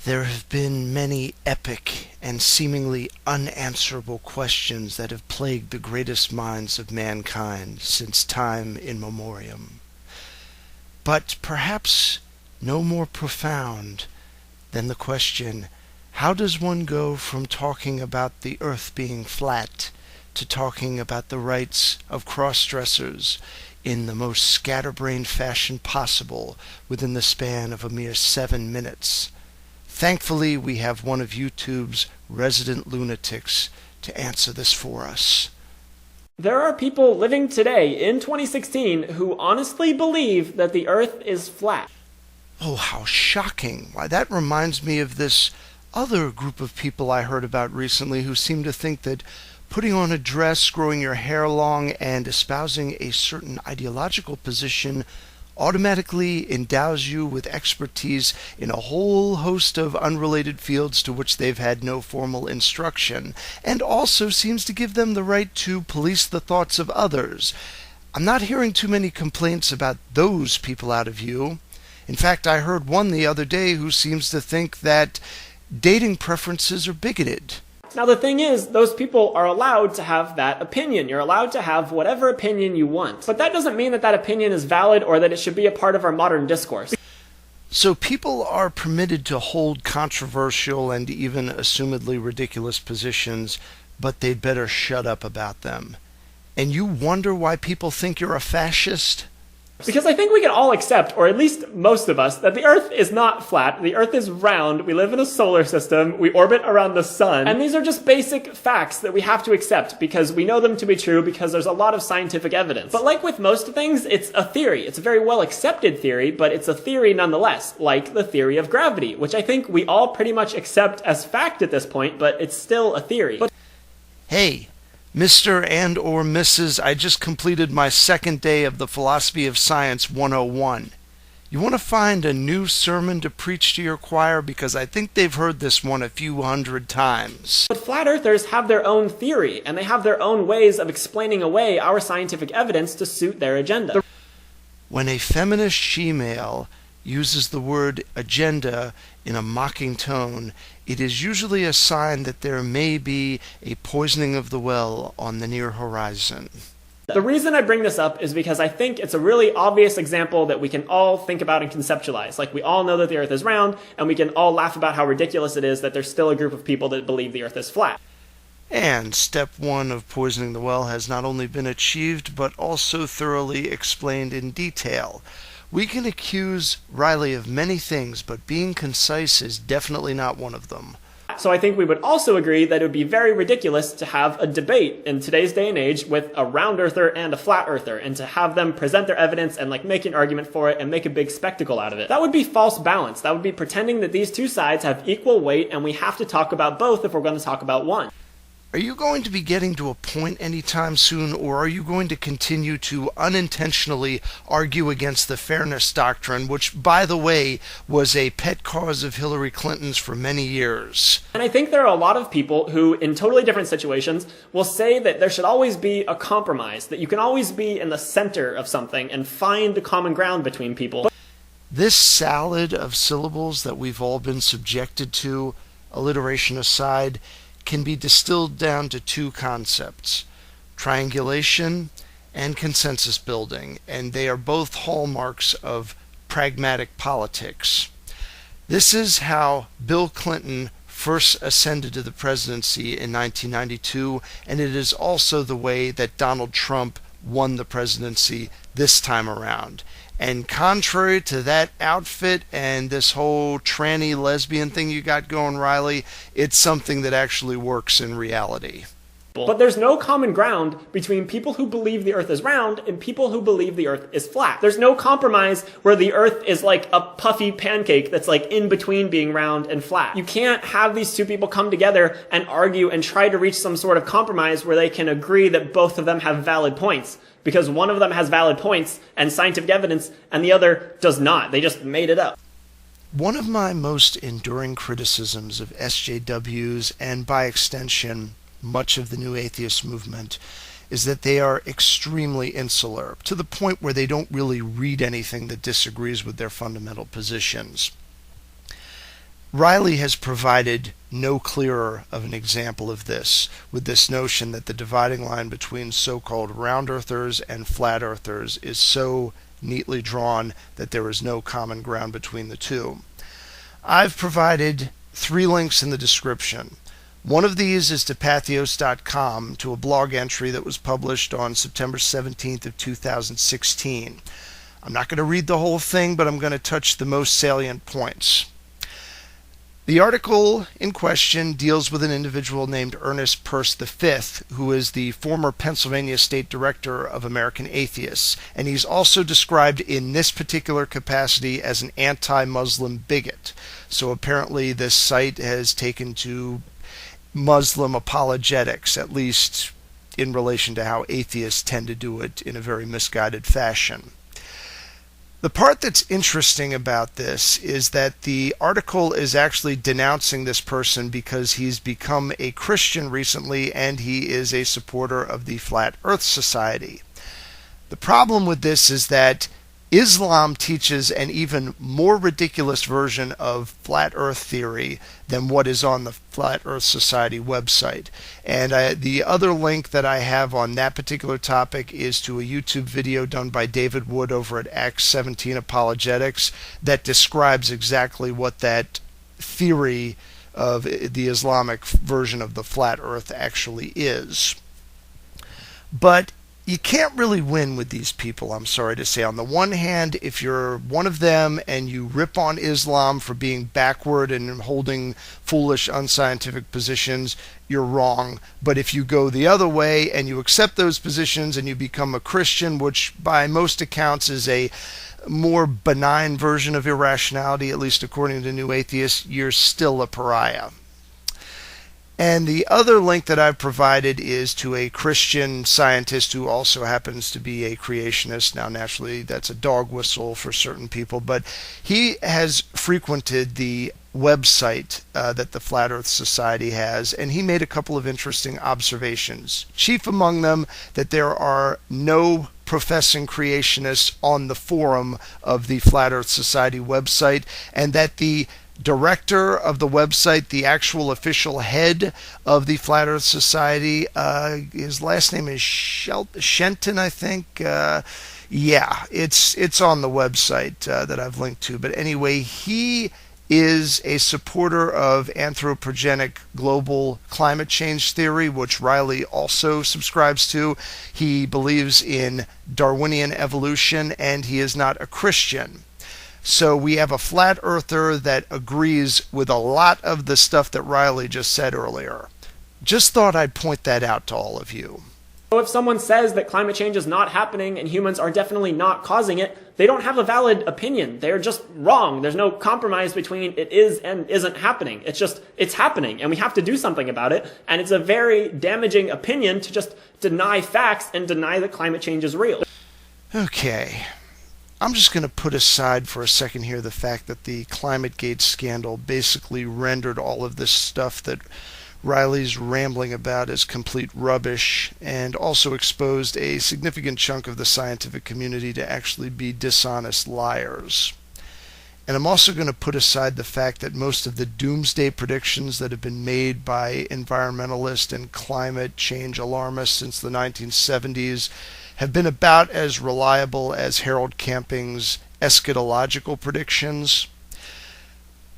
There have been many epic and seemingly unanswerable questions that have plagued the greatest minds of mankind since time immemorial. But perhaps no more profound than the question, how does one go from talking about the earth being flat to talking about the rights of cross-dressers in the most scatterbrained fashion possible within the span of a mere 7 minutes? Thankfully, we have one of YouTube's resident lunatics to answer this for us. There are people living today in 2016 who honestly believe that the earth is flat. Oh, how shocking. Why, that reminds me of this other group of people I heard about recently who seem to think that putting on a dress, growing your hair long, and espousing a certain ideological position automatically endows you with expertise in a whole host of unrelated fields to which they've had no formal instruction, and also seems to give them the right to police the thoughts of others. I'm not hearing too many complaints about those people out of you. In fact, I heard one the other day who seems to think that dating preferences are bigoted. Now the thing is, those people are allowed to have that opinion. You're allowed to have whatever opinion you want. But that doesn't mean that that opinion is valid or that it should be a part of our modern discourse. So people are permitted to hold controversial and even assumedly ridiculous positions, but they'd better shut up about them. And you wonder why people think you're a fascist? Because I think we can all accept, or at least most of us, that the Earth is not flat. The Earth is round. We live in a solar system. We orbit around the sun. And these are just basic facts that we have to accept because we know them to be true because there's a lot of scientific evidence. But like with most things, it's a theory. It's a very well accepted theory, but it's a theory nonetheless, like the theory of gravity, which I think we all pretty much accept as fact at this point, but it's still a theory. Hey, Mr. and or Mrs., I just completed my second day of the Philosophy of Science 101. You want to find a new sermon to preach to your choir? Because I think they've heard this one a few hundred times. But flat earthers have their own theory, and they have their own ways of explaining away our scientific evidence to suit their agenda. When a feminist she-male uses the word agenda in a mocking tone, it is usually a sign that there may be a poisoning of the well on the near horizon. The reason I bring this up is because I think it's a really obvious example that we can all think about and conceptualize. Like, we all know that the Earth is round, and we can all laugh about how ridiculous it is that there's still a group of people that believe the Earth is flat. And step one of poisoning the well has not only been achieved, but also thoroughly explained in detail. We can accuse Riley of many things, but being concise is definitely not one of them. So I think we would also agree that it would be very ridiculous to have a debate in today's day and age with a round earther and a flat earther, and to have them present their evidence and make an argument for it and make a big spectacle out of it. That would be false balance. That would be pretending that these two sides have equal weight and we have to talk about both if we're going to talk about one. Are you going to be getting to a point anytime soon, or are you going to continue to unintentionally argue against the fairness doctrine, which, by the way, was a pet cause of Hillary Clinton's for many years? And I think there are a lot of people who, in totally different situations, will say that there should always be a compromise, that you can always be in the center of something and find the common ground between people. This salad of syllables that we've all been subjected to, alliteration aside, can be distilled down to two concepts: triangulation and consensus building, and they are both hallmarks of pragmatic politics. This is how Bill Clinton first ascended to the presidency in 1992, and it is also the way that Donald Trump won the presidency this time around. And contrary to that outfit and this whole tranny lesbian thing you got going, Riley, it's something that actually works in reality. But there's no common ground between people who believe the Earth is round and people who believe the Earth is flat. There's no compromise where the Earth is like a puffy pancake that's like in between being round and flat. You can't have these two people come together and argue and try to reach some sort of compromise where they can agree that both of them have valid points. Because one of them has valid points and scientific evidence and the other does not. They just made it up. One of my most enduring criticisms of SJWs, and by extension much of the new atheist movement, is that they are extremely insular, to the point where they don't really read anything that disagrees with their fundamental positions. Riley has provided no clearer of an example of this, with this notion that the dividing line between so-called round earthers and flat earthers is so neatly drawn that there is no common ground between the two. I've provided 3 links in the description. One of these is to Patheos.com, to a blog entry that was published on September 17th of 2016. I'm not going to read the whole thing, but I'm going to touch the most salient points. The article in question deals with an individual named Ernest Peirce V, who is the former Pennsylvania State Director of American Atheists, and he's also described in this particular capacity as an anti-Muslim bigot. So apparently this site has taken to Muslim apologetics, at least in relation to how atheists tend to do it in a very misguided fashion. The part that's interesting about this is that the article is actually denouncing this person because he's become a Christian recently and he is a supporter of the Flat Earth Society. The problem with this is that Islam teaches an even more ridiculous version of flat earth theory than what is on the Flat Earth Society website. And the other link that I have on that particular topic is to a YouTube video done by David Wood over at Acts 17 Apologetics that describes exactly what that theory of the Islamic version of the flat earth actually is. But you can't really win with these people, I'm sorry to say. On the one hand, if you're one of them and you rip on Islam for being backward and holding foolish, unscientific positions, you're wrong. But if you go the other way and you accept those positions and you become a Christian, which by most accounts is a more benign version of irrationality, at least according to New Atheists, you're still a pariah. And the other link that I've provided is to a Christian scientist who also happens to be a creationist. Now, naturally, that's a dog whistle for certain people, but he has frequented the website that the Flat Earth Society has, and he made a couple of interesting observations. Chief among them, that there are no professing creationists on the forum of the Flat Earth Society website, and that the director of the website, the actual official head of the Flat Earth Society, his last name is Shenton, I think. Yeah, it's on the website that I've linked to. But anyway, he is a supporter of anthropogenic global climate change theory, which Riley also subscribes to. He believes in Darwinian evolution, and he is not a Christian. So we have a flat earther that agrees with a lot of the stuff that Riley just said earlier. Just thought I'd point that out to all of you. So if someone says that climate change is not happening and humans are definitely not causing it, they don't have a valid opinion. They're just wrong. There's no compromise between it is and isn't happening. It's happening, and we have to do something about it. And it's a very damaging opinion to just deny facts and deny that climate change is real. Okay. I'm just going to put aside for a second here the fact that the Climategate scandal basically rendered all of this stuff that Riley's rambling about as complete rubbish, and also exposed a significant chunk of the scientific community to actually be dishonest liars. And I'm also going to put aside the fact that most of the doomsday predictions that have been made by environmentalists and climate change alarmists since the 1970s have been about as reliable as Harold Camping's eschatological predictions.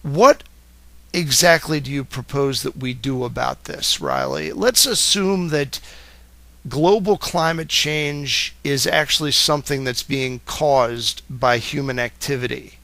What exactly do you propose that we do about this, Riley? Let's assume that global climate change is actually something that's being caused by human activity.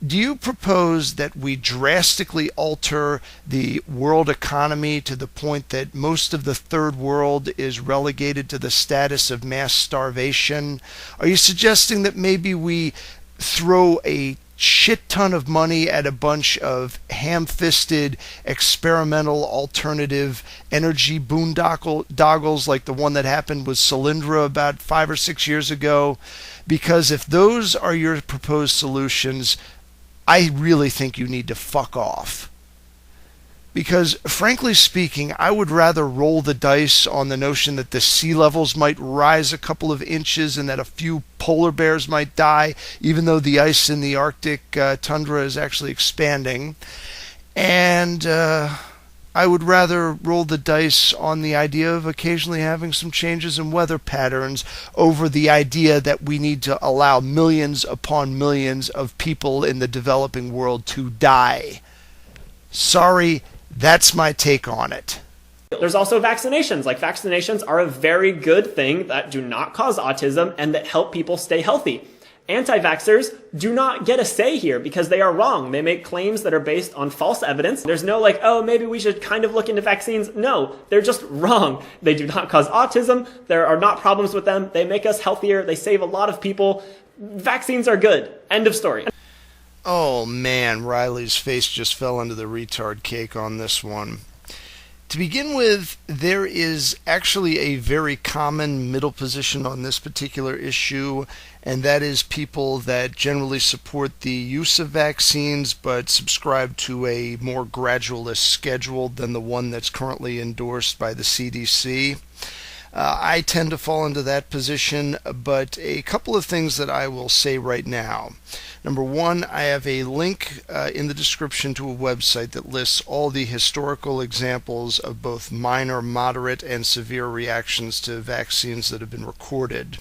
Do you propose that we drastically alter the world economy to the point that most of the third world is relegated to the status of mass starvation? Are you suggesting that maybe we throw a shit ton of money at a bunch of ham-fisted experimental alternative energy boondoggles like the one that happened with Solyndra about 5 or 6 years ago? Because if those are your proposed solutions, I really think you need to fuck off. Because, frankly speaking, I would rather roll the dice on the notion that the sea levels might rise a couple of inches and that a few polar bears might die, even though the ice in the Arctic tundra is actually expanding. And I would rather roll the dice on the idea of occasionally having some changes in weather patterns over the idea that we need to allow millions upon millions of people in the developing world to die. Sorry, that's my take on it. There's also vaccinations. Like, vaccinations are a very good thing that do not cause autism and that help people stay healthy. Anti-vaxxers do not get a say here because they are wrong. They make claims that are based on false evidence. There's no like, oh, maybe we should kind of look into vaccines. No, they're just wrong. They do not cause autism. There are not problems with them. They make us healthier. They save a lot of people. Vaccines are good. End of story. Oh man, Riley's face just fell into the retard cake on this one. To begin with, there is actually a very common middle position on this particular issue, and that is people that generally support the use of vaccines but subscribe to a more gradualist schedule than the one that's currently endorsed by the CDC. I tend to fall into that position, but a couple of things that I will say right now. Number one, I have a link in the description to a website that lists all the historical examples of both minor, moderate, and severe reactions to vaccines that have been recorded.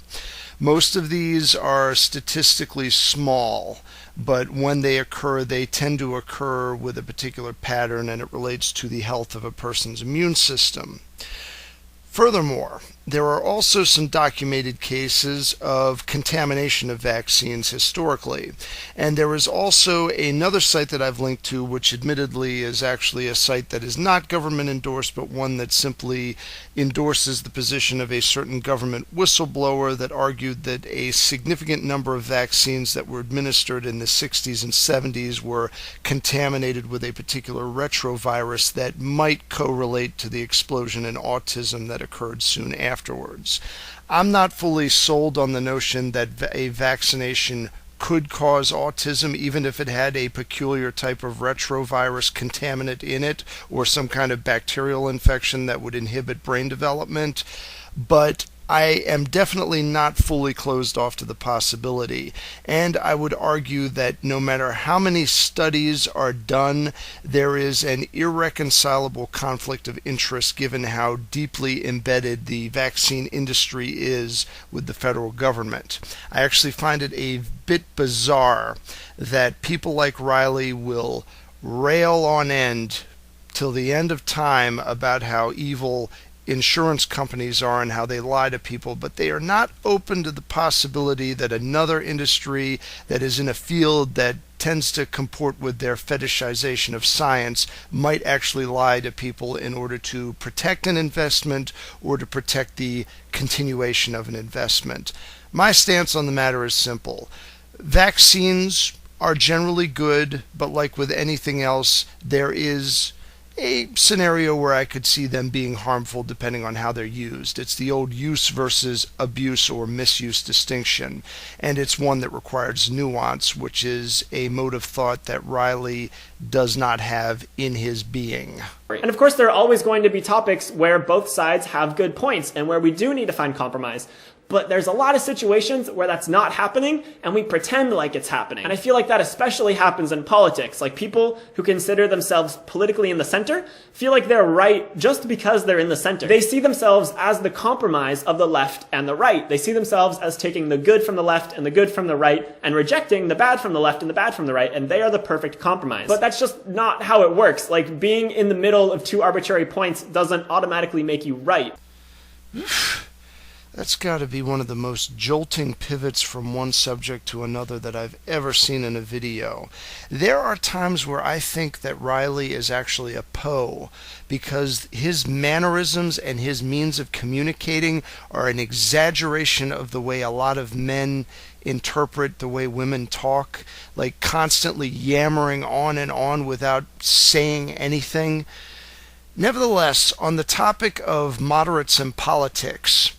Most of these are statistically small, but when they occur, they tend to occur with a particular pattern, and it relates to the health of a person's immune system. Furthermore, there are also some documented cases of contamination of vaccines historically. And there is also another site that I've linked to, which admittedly is actually a site that is not government endorsed, but one that simply endorses the position of a certain government whistleblower that argued that a significant number of vaccines that were administered in the 60s and 70s were contaminated with a particular retrovirus that might correlate to the explosion in autism that occurred soon afterwards. I'm not fully sold on the notion that a vaccination could cause autism, even if it had a peculiar type of retrovirus contaminant in it, or some kind of bacterial infection that would inhibit brain development. But I am definitely not fully closed off to the possibility, and I would argue that no matter how many studies are done, there is an irreconcilable conflict of interest given how deeply embedded the vaccine industry is with the federal government. I actually find it a bit bizarre that people like Riley will rail on end till the end of time about how evil insurance companies are and how they lie to people, but they are not open to the possibility that another industry that is in a field that tends to comport with their fetishization of science might actually lie to people in order to protect an investment or to protect the continuation of an investment. My stance on the matter is simple. Vaccines are generally good, but like with anything else, there is a scenario where I could see them being harmful depending on how they're used. It's the old use versus abuse or misuse distinction, and it's one that requires nuance, which is a mode of thought that Riley does not have in his being. And of course, there are always going to be topics where both sides have good points and where we do need to find compromise. But there's a lot of situations where that's not happening, and we pretend like it's happening. And I feel like that especially happens in politics. Like, people who consider themselves politically in the center feel like they're right just because they're in the center. They see themselves as the compromise of the left and the right. They see themselves as taking the good from the left and the good from the right and rejecting the bad from the left and the bad from the right, and they are the perfect compromise. But that's just not how it works. Like, being in the middle of two arbitrary points doesn't automatically make you right. That's got to be one of the most jolting pivots from one subject to another that I've ever seen in a video. There are times where I think that Riley is actually a Poe, because his mannerisms and his means of communicating are an exaggeration of the way a lot of men interpret the way women talk, like constantly yammering on and on without saying anything. Nevertheless, on the topic of moderates in politics,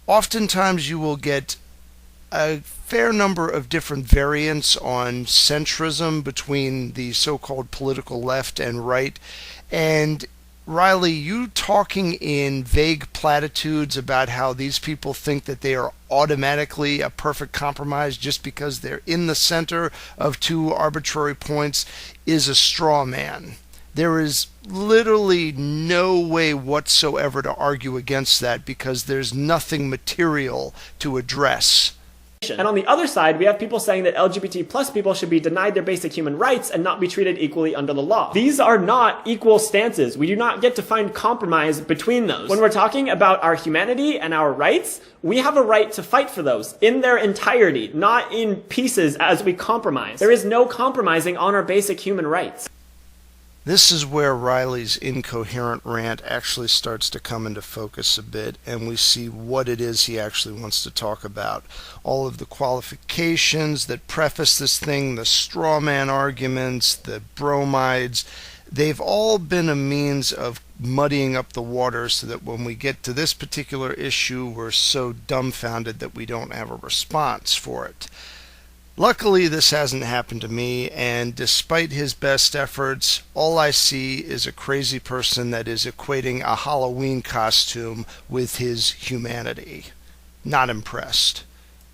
oftentimes you will get a fair number of different variants on centrism between the so-called political left and right. And Riley, you talking in vague platitudes about how these people think that they are automatically a perfect compromise just because they're in the center of two arbitrary points is a straw man. There is literally no way whatsoever to argue against that because there's nothing material to address. And on the other side, we have people saying that LGBT plus people should be denied their basic human rights and not be treated equally under the law. These are not equal stances. We do not get to find compromise between those. When we're talking about our humanity and our rights, we have a right to fight for those in their entirety, not in pieces as we compromise. There is no compromising on our basic human rights. This is where Riley's incoherent rant actually starts to come into focus a bit, and we see what it is he actually wants to talk about. All of the qualifications that preface this thing, the straw man arguments, the bromides, they've all been a means of muddying up the water so that when we get to this particular issue, we're so dumbfounded that we don't have a response for it. Luckily, this hasn't happened to me, and despite his best efforts, all I see is a crazy person that is equating a Halloween costume with his humanity. Not impressed.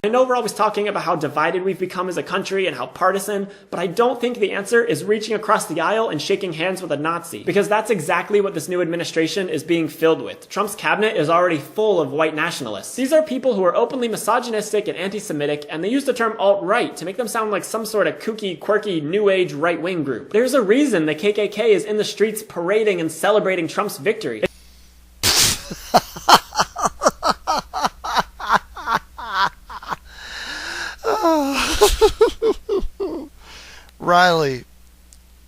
I know we're always talking about how divided we've become as a country and how partisan, but I don't think the answer is reaching across the aisle and shaking hands with a Nazi, because that's exactly what this new administration is being filled with. Trump's cabinet is already full of white nationalists. These are people who are openly misogynistic and anti-Semitic, and they use the term alt-right to make them sound like some sort of kooky, quirky, new age right-wing group. There's a reason the KKK is in the streets parading and celebrating Trump's victory. Riley,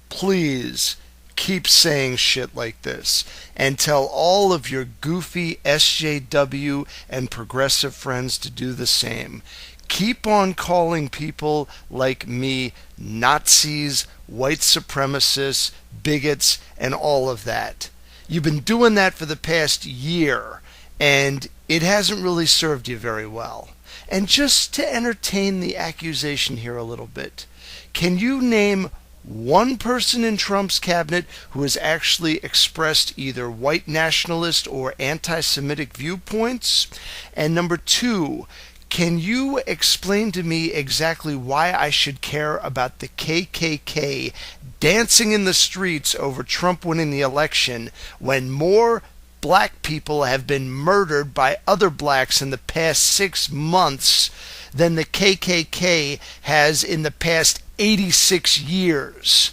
please keep saying shit like this and tell all of your goofy SJW and progressive friends to do the same. Keep on calling people like me Nazis, white supremacists, bigots, and all of that. You've been doing that for the past year, and it hasn't really served you very well. And just to entertain the accusation here a little bit, can you name one person in Trump's cabinet who has actually expressed either white nationalist or anti-Semitic viewpoints? And number two, can you explain to me exactly why I should care about the KKK dancing in the streets over Trump winning the election when more black people have been murdered by other blacks in the past 6 months than the KKK has in the past 86 years?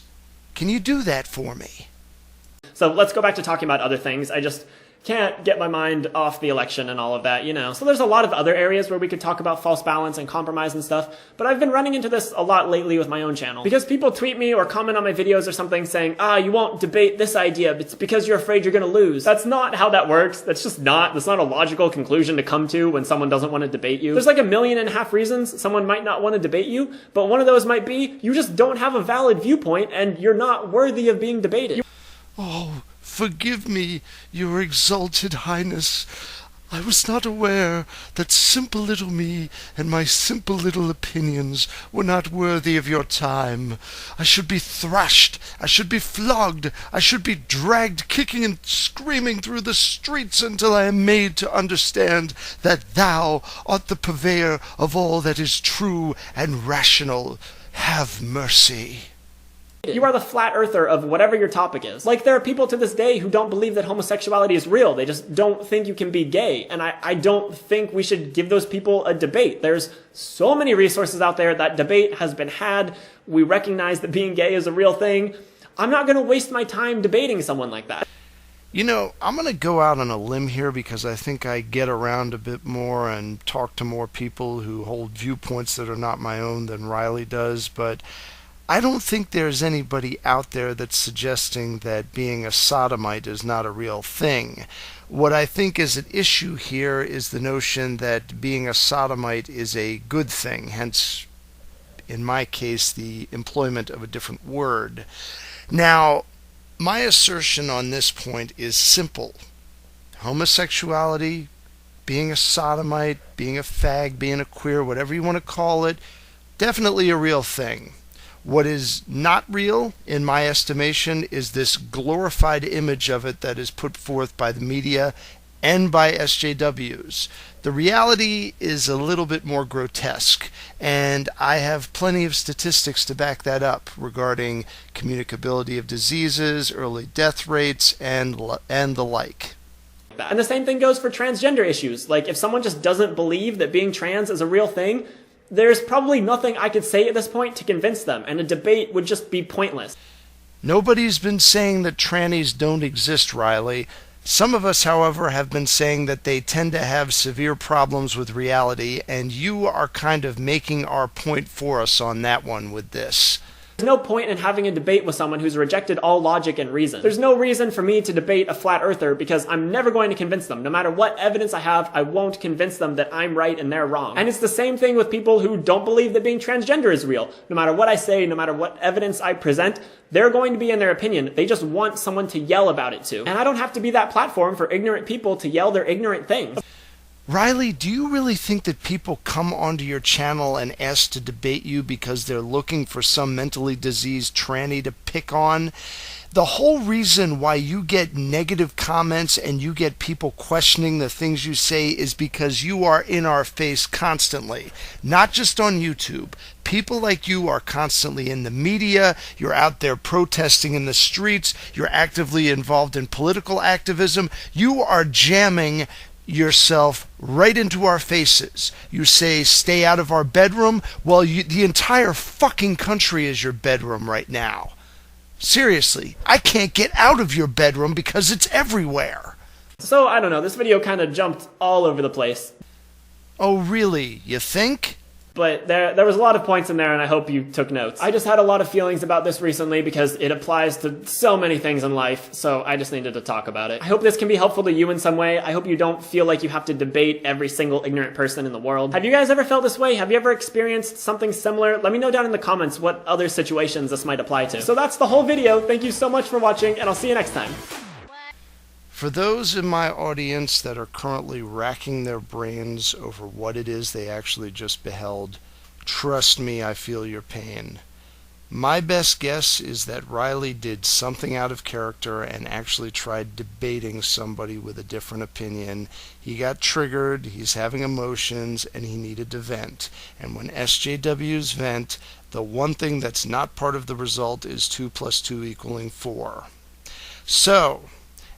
Can you do that for me? So let's go back to talking about other things. I just can't get my mind off the election and all of that, you know. So there's a lot of other areas where we could talk about false balance and compromise and stuff, but I've been running into this a lot lately with my own channel. Because people tweet me or comment on my videos or something saying, you won't debate this idea, it's because you're afraid you're gonna lose. That's not how that works. That's not a logical conclusion to come to when someone doesn't want to debate you. There's like 1.5 million reasons someone might not want to debate you, but one of those might be you just don't have a valid viewpoint and you're not worthy of being debated. Oh, forgive me, your exalted highness. I was not aware that simple little me and my simple little opinions were not worthy of your time. I should be thrashed, I should be flogged, I should be dragged kicking and screaming through the streets until I am made to understand that thou art the purveyor of all that is true and rational. Have mercy. You are the flat earther of whatever your topic is. Like, there are people to this day who don't believe that homosexuality is real. They just don't think you can be gay. And I don't think we should give those people a debate. There's so many resources out there. That debate has been had. We recognize that being gay is a real thing. I'm not going to waste my time debating someone like that. You know, I'm going to go out on a limb here because I think I get around a bit more and talk to more people who hold viewpoints that are not my own than Riley does, but I don't think there's anybody out there that's suggesting that being a sodomite is not a real thing. What I think is at issue here is the notion that being a sodomite is a good thing, hence, in my case, the employment of a different word. Now, my assertion on this point is simple. Homosexuality being a sodomite, being a fag, being a queer, whatever you want to call it, definitely a real thing. What is not real, in my estimation, is this glorified image of it that is put forth by the media and by SJWs. The reality is a little bit more grotesque, and I have plenty of statistics to back that up regarding communicability of diseases, early death rates, and the like. And the same thing goes for transgender issues. Like, if someone just doesn't believe that being trans is a real thing, there's probably nothing I could say at this point to convince them, and a debate would just be pointless. Nobody's been saying that trannies don't exist, Riley. Some of us, however, have been saying that they tend to have severe problems with reality, and you are kind of making our point for us on that one with this. There's no point in having a debate with someone who's rejected all logic and reason. There's no reason for me to debate a flat earther because I'm never going to convince them. No matter what evidence I have, I won't convince them that I'm right and they're wrong. And it's the same thing with people who don't believe that being transgender is real. No matter what I say, no matter what evidence I present, they're going to be in their opinion. They just want someone to yell about it to. And I don't have to be that platform for ignorant people to yell their ignorant things. Riley, do you really think that people come onto your channel and ask to debate you because they're looking for some mentally diseased tranny to pick on? The whole reason why you get negative comments and you get people questioning the things you say is because you are in our face constantly, not just on YouTube. People like you are constantly in the media, you're out there protesting in the streets, you're actively involved in political activism, you are jamming yourself right into our faces. You say, stay out of our bedroom. Well, the entire fucking country is your bedroom right now. Seriously, I can't get out of your bedroom because it's everywhere. So, I don't know, this video kind of jumped all over the place. Oh, really? You think? But there was a lot of points in there, and I hope you took notes. I just had a lot of feelings about this recently because it applies to so many things in life, so I just needed to talk about it. I hope this can be helpful to you in some way. I hope you don't feel like you have to debate every single ignorant person in the world. Have you guys ever felt this way? Have you ever experienced something similar? Let me know down in the comments what other situations this might apply to. So that's the whole video. Thank you so much for watching, and I'll see you next time. For those in my audience that are currently racking their brains over what it is they actually just beheld, trust me, I feel your pain. My best guess is that Riley did something out of character and actually tried debating somebody with a different opinion. He got triggered, he's having emotions, and he needed to vent. And when SJWs vent, the one thing that's not part of the result is 2 + 2 = 4. So,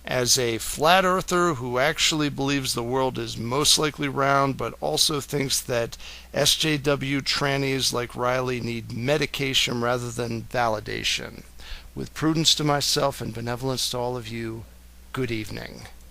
as a flat earther who actually believes the world is most likely round, but also thinks that SJW trannies like Riley need medication rather than validation. With prudence to myself and benevolence to all of you, good evening.